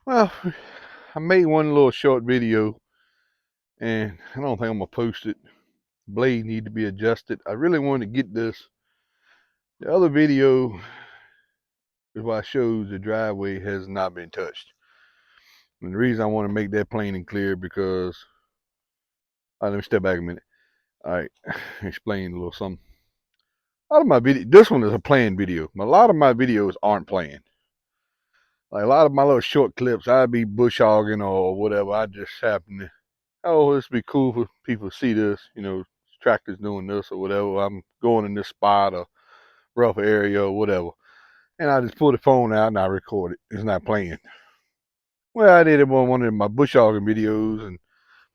Well, I made one little short video, and I don't think I'm gonna post it. Blade need to be adjusted. I really wanted to get this. The other video is why I showed the driveway has not been touched. And the reason I want to make that plain and clear because, all right, let me step back a minute. All right, explain a little something. A lot of my video, this one is a planned video. A lot of my videos aren't planned. Like a lot of my little short clips, I'd be bush hogging or whatever. I just happen to, oh, this would be cool for people to see this, tractors doing this or whatever. I'm going in this spot or rough area or whatever. And I just pull the phone out and I record it. It's not playing. Well, I did it on one of my bush hogging videos, and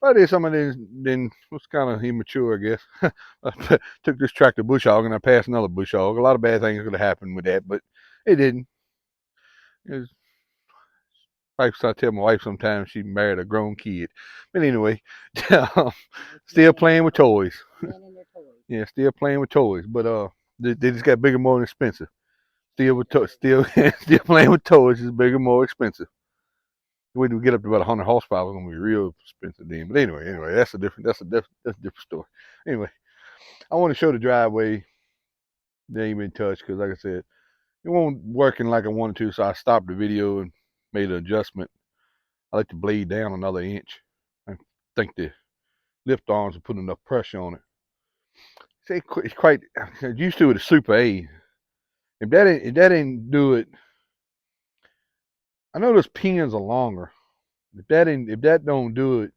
I did some of this, then was kind of immature, I guess. I took this tractor bush hog and I passed another bush hog. A lot of bad things could have happened with that, but it didn't. It was, I tell my wife sometimes she married a grown kid. But anyway, still playing with toys. Yeah, still playing with toys, but they just got bigger, more expensive. Still playing with toys is bigger, more expensive. When we get up to about 100 horsepower, it's gonna be real expensive then. But anyway, that's a different story. Anyway, I want to show the driveway. They ain't been touched because, like I said, it won't working like I wanted to. So I stopped the video and made an adjustment. I let the blade down another inch. I think the lift arms are putting enough pressure on it. It's quite used to it a Super A. If that ain't do it, I know those pins are longer. If that don't do it,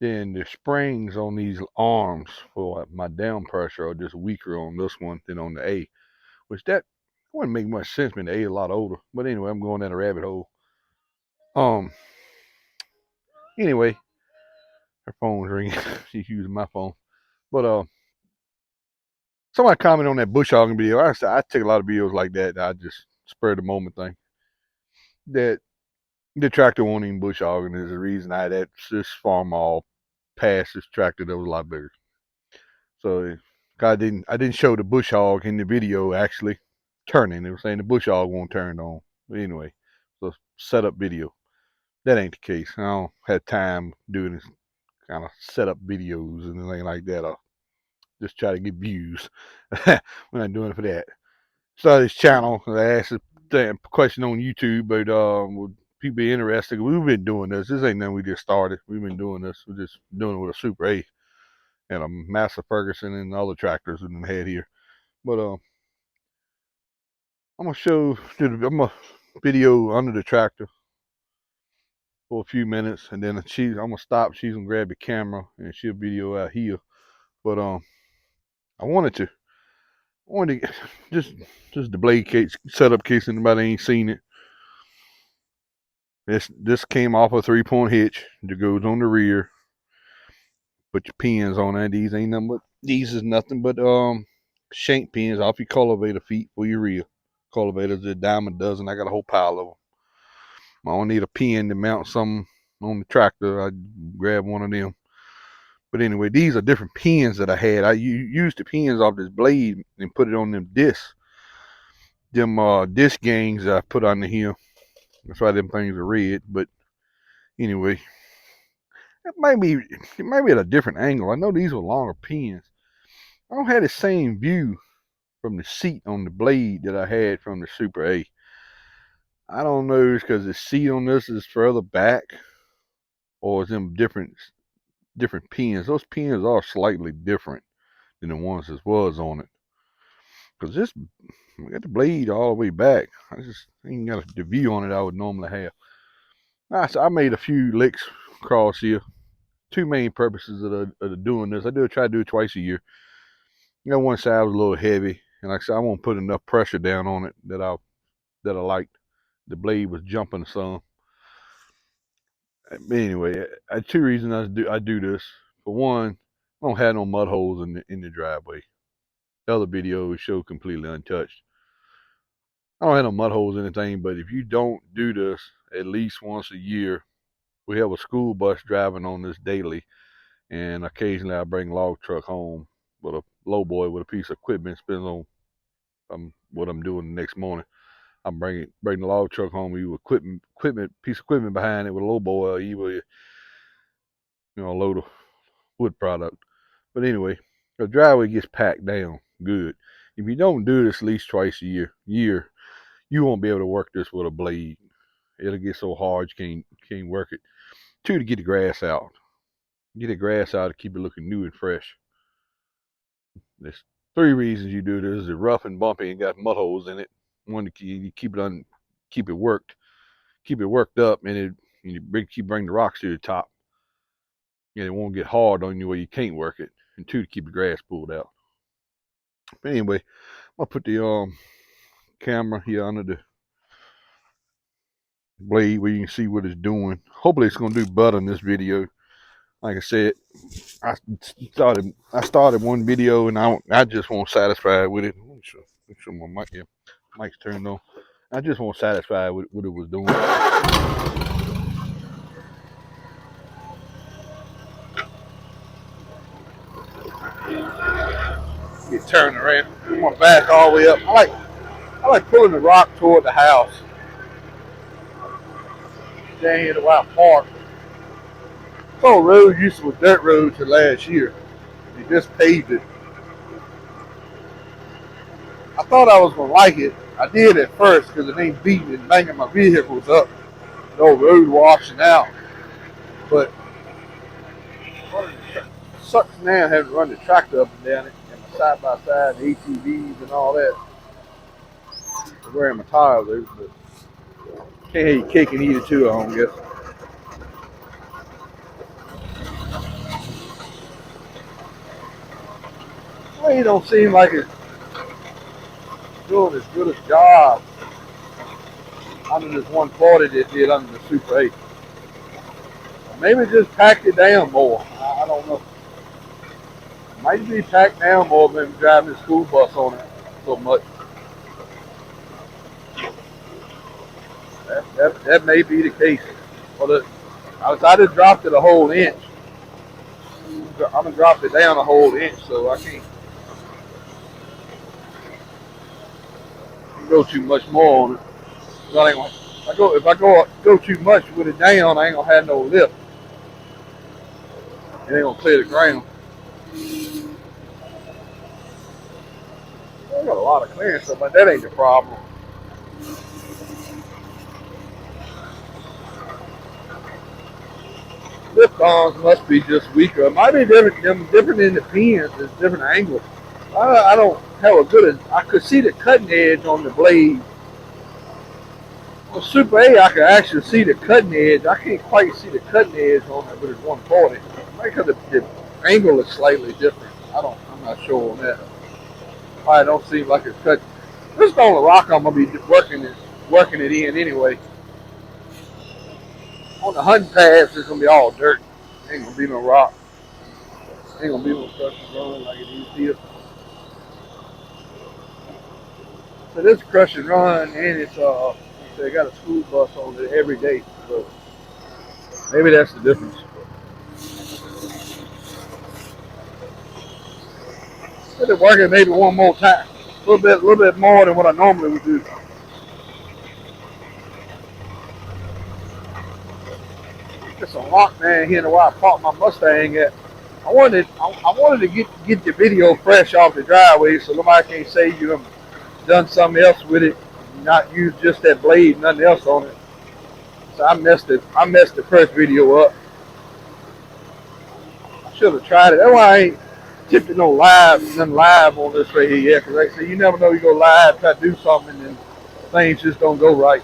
then the springs on these arms for my down pressure are just weaker on this one than on the A. Which that wouldn't make much sense when the A is a lot older. But anyway, I'm going down a rabbit hole. Um. Anyway, her phone's ringing. She's using my phone. But somebody commented on that bush hogging video. I take a lot of videos like that. I just spur the moment thing. That the tractor won't even bush hogging is the reason I had this farmall past this tractor that was a lot bigger. So I didn't show the bush hog in the video actually turning. They were saying the bush hog won't turn on. But anyway, so setup video. That ain't the case. I don't have time doing this kind of setup videos and anything like that. Or just try to get views. We're not doing it for that. Started this channel. I asked a question on YouTube, but would people be interested? We've been doing this. This ain't nothing we just started. We've been doing this. We're just doing it with a Super A and a Master Ferguson and other tractors we've had here. But I'm gonna I'm gonna video under the tractor for a few minutes, and then I'm gonna stop. She's gonna grab the camera and she'll video out here. But I wanted to just the blade case setup case anybody ain't seen it. This came off a 3-point hitch that goes on the rear. Put your pins on that. These is nothing but shank pins off your cultivator feet for your rear. Cultivators, a dime a dozen. I got a whole pile of them. I don't need a pin to mount something on the tractor. I grab one of them. But anyway, these are different pins that I had. I used the pins off this blade and put it on them discs. Them disc gangs I put under here. That's why them things are red. But anyway, it might be at a different angle. I know these were longer pins. I don't have the same view from the seat on the blade that I had from the Super A. I don't know if it's because the seat on this is further back or is them different pins. Those pins are slightly different than the ones that was on it. Because this, I got the blade all the way back. I just ain't got the view on it I would normally have. I made a few licks across here. Two main purposes of doing this. Try to do it twice a year. One side was a little heavy, and like I said, I won't put enough pressure down on it that I liked. The blade was jumping some. But anyway, two reasons I do this. For one, I don't have no mud holes in the driveway. The other video showed completely untouched. I don't have no mud holes or anything, but if you don't do this at least once a year, we have a school bus driving on this daily, and occasionally I bring a log truck home with a low boy with a piece of equipment, depends on what I'm doing the next morning. I bring the log truck home, with piece of equipment behind it with a low boy, or either a load of wood product. But anyway, the driveway gets packed down good. If you don't do this at least twice a year, you won't be able to work this with a blade. It'll get so hard you can't work it. Two, to get the grass out. Get the grass out to keep it looking new and fresh. There's three reasons you do this: it's rough and bumpy and got mud holes in it. One, to keep it worked up, and keep bringing the rocks to the top, and it won't get hard on you where you can't work it. And two, to keep the grass pulled out. But anyway, I'm gonna put the camera here under the blade where you can see what it's doing. Hopefully, it's gonna do better in this video. Like I said, I started one video and I just won't satisfied with it. Make sure my mic's turned on. I just won't satisfied with what it was doing. Get turned around. I'm gonna back all the way up. I like pulling the rock toward the house. Down here to Wild Park. This whole road used to be a dirt road till last year. They just paved it. I thought I was gonna like it. I did at first because it ain't beating and banging my vehicles up. The old road washing out. But it sucks now having to run the tractor up and down it, and my side by side ATVs and all that. I'm wearing my tires there, but can't have your cake and eat it too, I don't guess. Well, it don't seem like it's doing as good a job under this 140 that did under the Super 8. Maybe just packed it down more. I don't know. It might be packed down more than driving the school bus on it so much. That may be the case. But I just dropped it a whole inch. I'm gonna drop it down a whole inch, so I can't go too much more on it. If I go too much with it down, I ain't gonna have no lift. It ain't gonna clear the ground. I got a lot of clearance, but that ain't the problem. Lift arms must be just weaker. It might be different in the pins. It's different angles. I don't have a good. I could see the cutting edge on the blade. On Super 8, I could actually see the cutting edge. I can't quite see the cutting edge on it with its 140. Maybe because the angle is slightly different. I'm not sure on that. Probably don't seem like it's cut. This is the only rock I'm gonna be working it in anyway. On the hunting paths, it's gonna be all dirt. Ain't gonna be no rock. Ain't gonna be no crushing run like it is here. So this crush and run, and they got a school bus on it every day. So maybe that's the difference. Let it work it maybe one more time. A little bit more than what I normally would do. There's some rock down here where I parked my Mustang at. I wanted to get the video fresh off the driveway so nobody can't say you have done something else with it, not use just that blade, nothing else on it. So I messed the first video up. I should have tried it. That's why I ain't tipping nothing live on this right here yet. Cause like I say, you never know you go live, try to do something, and things just don't go right.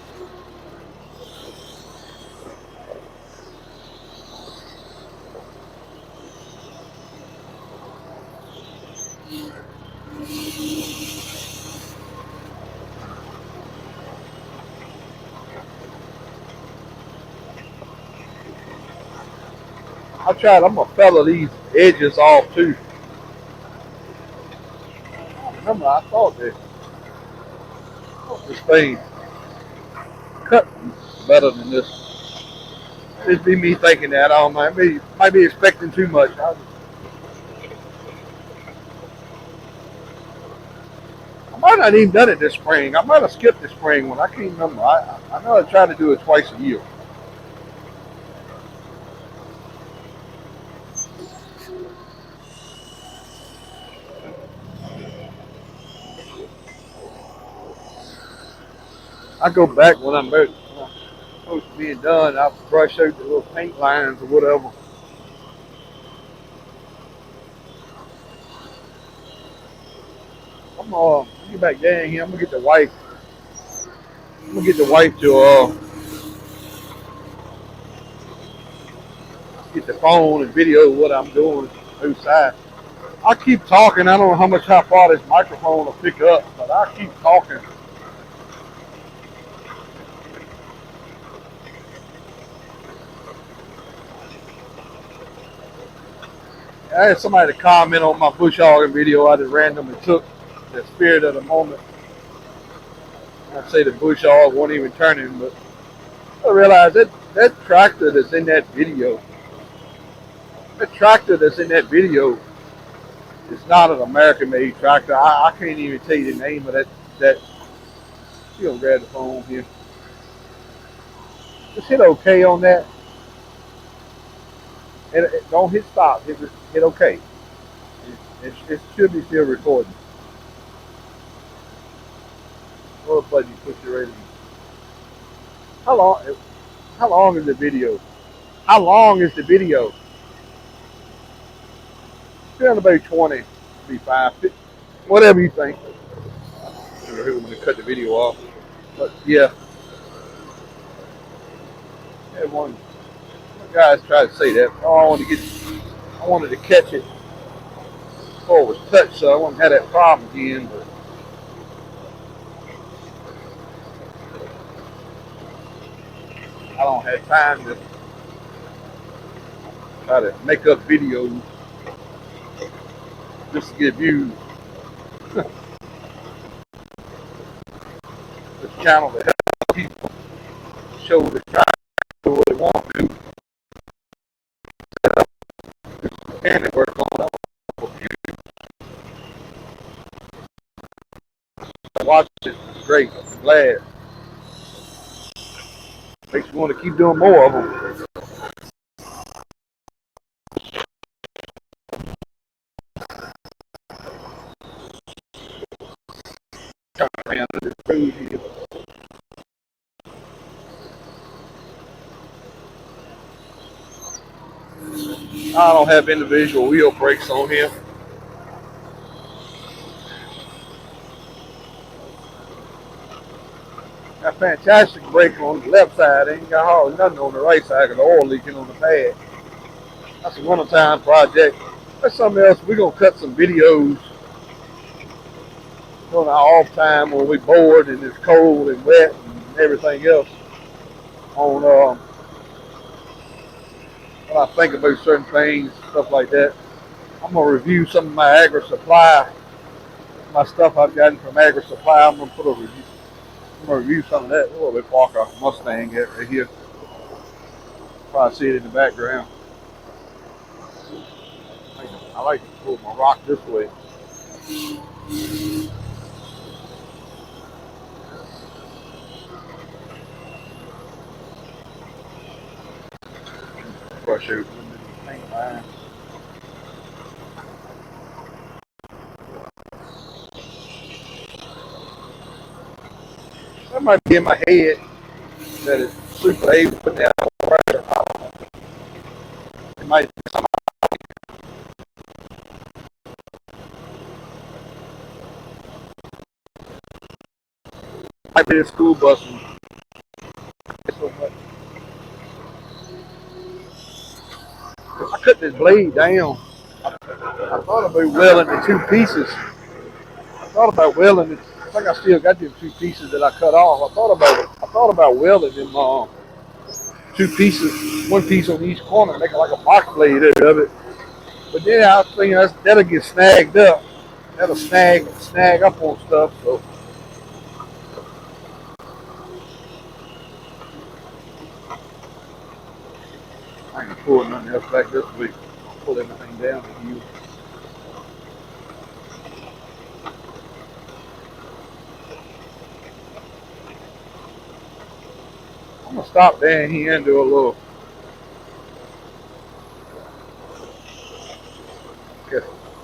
I'm gonna fellow these edges off too. Remember, I thought this thing cut better than this. It'd be me thinking that. I don't know. Might be expecting too much. I might not even done it this spring. I might have skipped the spring one. I can't remember. I know I tried to do it twice a year. I go back when I'm supposed to be done. I brush out the little paint lines or whatever. I'm get back down here. I'm gonna get the wife. I'm gonna get the wife to get the phone and video what I'm doing outside. I keep talking. I don't know how far this microphone will pick up, but I keep talking. I had somebody to comment on my bush hogging video. I just randomly took the spirit of the moment. I'd say the bush hog wasn't even turning, but I realized that tractor that's in that video, that tractor that's in that video is not an American-made tractor. I can't even tell you the name of that. You gonna grab the phone here? Just hit OK on that, and don't hit stop. Hit OK. It should be still recording. What button you push it right in? How long? How long is the video? How long is the video? Around about 20, 35, 50, whatever you think. I'm going to cut the video off. But yeah, one guys tried to say that. I wanted to catch it before it was touched, so I wouldn't have that problem again. But I don't have time to try to make up videos just to get views. This channel to help people show the try to what they want to do and it work on it. Watch it. It's great. I'm glad. Makes me want to keep doing more of them. I don't have individual wheel brakes on here. Got fantastic brake on the left side. Ain't got hardly nothing on the right side because the oil leaking on the pad. That's a wintertime project. That's something else. We're going to cut some videos during our off time when we're bored and it's cold and wet and everything else on when I think about certain things, stuff like that. I'm going to review some of my agri-supply, my stuff I've gotten from agri-supply. I'm going to put a review. I'm going to review some of that. A little bit Parker Mustang right here. Probably see it in the background. I like to pull my rock this way. Brush out the paint line. That might be in my head that it's super able to put down pressure. It might be something. Might be a school bus. So much. I cut this blade down. I thought about welding the two pieces. I thought about welding it. I think I still got them two pieces that I cut off. I thought about welding them two pieces, one piece on each corner, making like a box blade out of it. But then I think that'll get snagged up. That'll snag up on stuff. So I ain't pulling nothing else back this week. I'll pull everything down to you. I'm gonna stop down here and do a little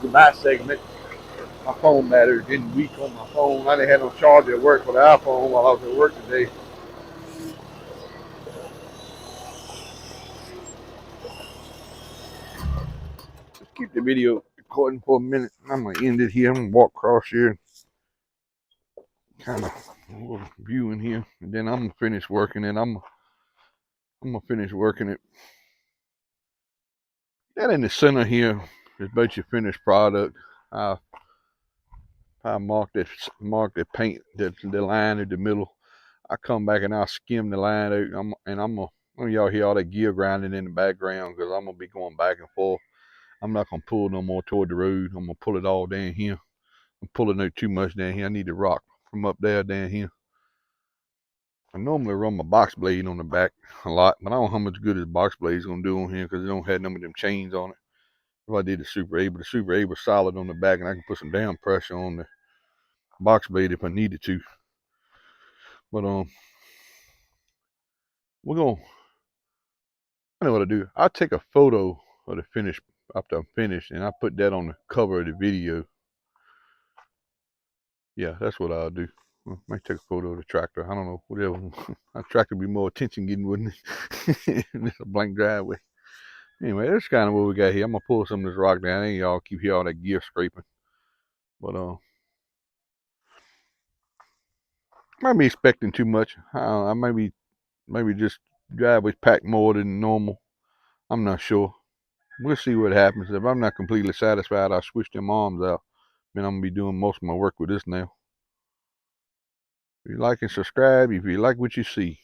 goodbye segment. My phone battery's getting weak on my phone. I didn't have no charger at work for the iPhone while I was at work today. Just keep the video recording for a minute. I'm gonna end it here. I'm gonna walk across here and kind of view in here, and then I'm gonna finish working it. I'm gonna finish working it. That in the center here is about your finished product. I mark the paint the line in the middle. I come back and I'll skim the line out. I'm gonna y'all hear all that gear grinding in the background because I'm gonna be going back and forth. I'm not gonna pull no more toward the road. I'm gonna pull it all down here. I'm pulling out too much down here. I need to rock from up there down here. I normally run my box blade on the back a lot, but I don't know how much good this box blade is gonna do on here because it don't have none of them chains on it. If I did the Super A, but the Super A was solid on the back, and I can put some down pressure on the box blade if I needed to. But we're gonna. I know what I do. I'll take a photo of the finish after I'm finished, and I put that on the cover of the video. Yeah, that's what I'll do. I might take a photo of the tractor. I don't know, whatever. A tractor would be more attention getting, wouldn't it? It's a blank driveway. Anyway, that's kind of what we got here. I'm gonna pull some of this rock down. And y'all keep hearing all that gear scraping. But I might be expecting too much. I maybe just driveway's packed more than normal. I'm not sure. We'll see what happens. If I'm not completely satisfied, I'll switch them arms out. Then I'm gonna be doing most of my work with this now. If you like and subscribe, if you like what you see.